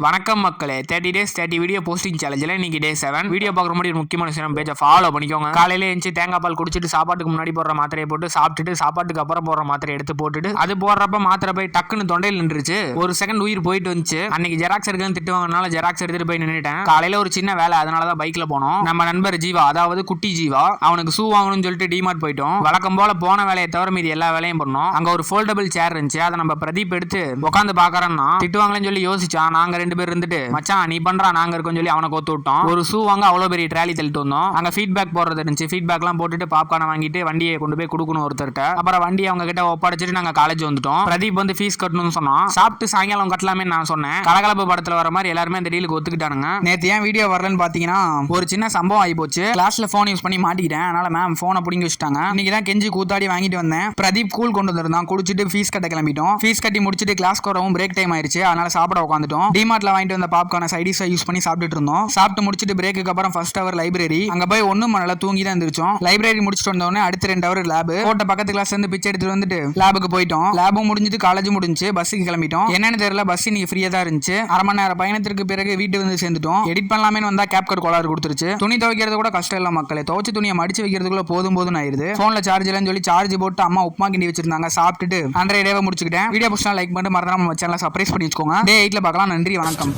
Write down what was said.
வணக்கம் மக்களே 30 days 30 video posting சேலஞ்சில் இன்னைக்கு டே 7 வீடியோ பார்க்குற முன்னாடி ஒரு முக்கியமான விஷயம் பேஜை ஃபாலோ பண்ணிக்கோங்க. காலையில எழுந்து தேங்காய் பால் குடிச்சிட்டு சாப்பாட்டுக்கு முன்னாடி போடுற மாத்திரையை போட்டு சாப்பிட்டுட்டு சாப்பாட்டுக்கு அப்புறம் போடுற மாத்திரை எடுத்து போட்டுட்டு அது போடுறப்ப மாத்திரை போய் டக்குன்னு தொண்டையில் நின்றுச்சு. ஒரு செகண்ட் உயிர் போயிட்டு வந்துச்சு. அன்னைக்கு ஜெராக்ஸ் எடுக்கன்னு திட்டுவாங்கனால ஜெராக்ஸ் எடுத்துட்டு போய் நின்றுட்டேன். காலையில ஒரு சின்ன வேலை, அதனாலதான் பைக்ல போனோம். நம்ம நண்பர் ஜீவா, அதாவது குட்டி ஜீவா, அவனுக்கு ஷூ வாங்கணும்னு சொல்லிட்டு டிமார்ட் போயிட்டோம். வழக்கம் போல போன வேலையை தவிர மீதி எல்லா வேலையும் பண்ணோம். அங்க ஒரு ஃபோல்டபிள் சேர் இருந்துச்சு. அதை நம்ம பிரதீப் எடுத்து உட்காந்து பாக்குறோம்னா திட்டுவாங்களேன்னு சொல்லி யோசிச்சான். நாங்க 2 பேர் இருந்துட்டு நீ பண்றா நாங்க இருக்கோம் சொல்லி அவனை கோத்து விட்டோம். ஒரு ஷூ வாங்க அவ்வளவு பெரிய ட்ராலி தள்ளிட்டு வந்தோம். அங்க ஃபீட்பேக் போடுறது இருந்துச்சு. ஃபீட்பேக்லாம் போட்டுட்டு பாப்கார்னை வாங்கிட்டு வண்டியை கொண்டு போய் கொடுக்கணும் ஒருத்தர்கிட்ட. அப்புறம் வண்டியை அவங்க கிட்ட ஒப்படைச்சிட்டு நாங்க காலேஜ் வந்துட்டோம். பிரதீப் வந்து ஃபீஸ் கட்டணும்னு சொன்னோம். சாப்பிட்டு சாயங்காலம் கட்டலாமே நான் சொன்னேன். கலகலப்பு படத்துல வர மாதிரி எல்லாருமே அந்த டீலுக்கு ஒத்துக்கிட்டானுங்க. நேற்று ஏன் வீடியோ வரலன்னு பாத்தீங்கன்னா ஒரு சின்ன சம்பவம் ஆகி போச்சு. கிளாஸ்ல போன் யூஸ் பண்ணி மாட்டிக்கிட்டேன். அதனால மேம் போனை பிடிங்கி வச்சுட்டாங்க. இன்னைக்கு தான் கெஞ்சி கூத்தாடி வாங்கிட்டு வந்தேன். பிரதீப் கூல் கொண்டு வந்திருந்தான். குடிச்சிட்டு ஃபீஸ் கட்ட கிளம்பிட்டோம். ஃபீஸ் கட்டி முடிச்சிட்டு கிளாஸ் வரவும் பிரேக் டைம் ஆயிருச்சு. அதனால சாப்பிட உட்காந்துட்டோம். டிமார்ட்ல வாங்கிட்டு வந்த பாப்கார்னை சைடிஸ் யூஸ் பண்ணி சாப்பிட்டு இருந்தோம். சாப்பிட்டு முடிச்சிட்டு பிரேக்குக்கு அப்புறம் ஃபர்ஸ்ட் அவர் லைப்ரரி. அங்க போய் ஒண்ணும் பண்ணல, தூங்கி தான் இருந்துச்சோம். லைப்ரரி முடிச்சிட்டு வந்தோடனே அடுத்த 2 அவர் லேப். போட்ட பக்கத்து கிளாஸ்ல இருந்து பிச்சை எடுத்துட்டு வந்துட்டு லேபுக்கு போயிட்டோம். லேபும் முடிஞ்சிட்டு காலேஜும் முடிஞ்சு பஸ்ஸுக்கு கிளம்பிட்டோம். என்னன்னு தெரியல, பஸ் இன்னைக்கு ஃப்ரீயா தான் இருந்துச்சு. அரை மணி நேரம் பயணத்திற்கு பிறகு வீட்டு வந்து சேர்ந்துட்டோம். எடிட் பண்ணலாமேன்னு வந்தா கேப்கட் கோளாறு கொடுத்துருச்சு. துணி துவைக்கிறது கூட கஷ்டம் இல்ல மக்களே. துவைச்சு துணியை மடிச்சு வைக்கிறதுக்குள்ள போதும் போதும் ஆயிருது. போன்ல சார்ஜ் இல்லைன்னு சொல்லி சார்ஜ் போட்டு அம்மா உப்புமா கிண்டி வச்சிருந்தாங்க. சாப்பிட்டுட்டு 100 டேவை முடிச்சுக்கிட்டேன். வீடியோ பிடிச்சா லைக் பண்ணிட்டு மறந்துடாம சேனலை சப்ஸ்கிரைப் பண்ணி வச்சுக்கோங்க. டே 8ல பார்க்கலாம். நன்றி, வணக்கம்.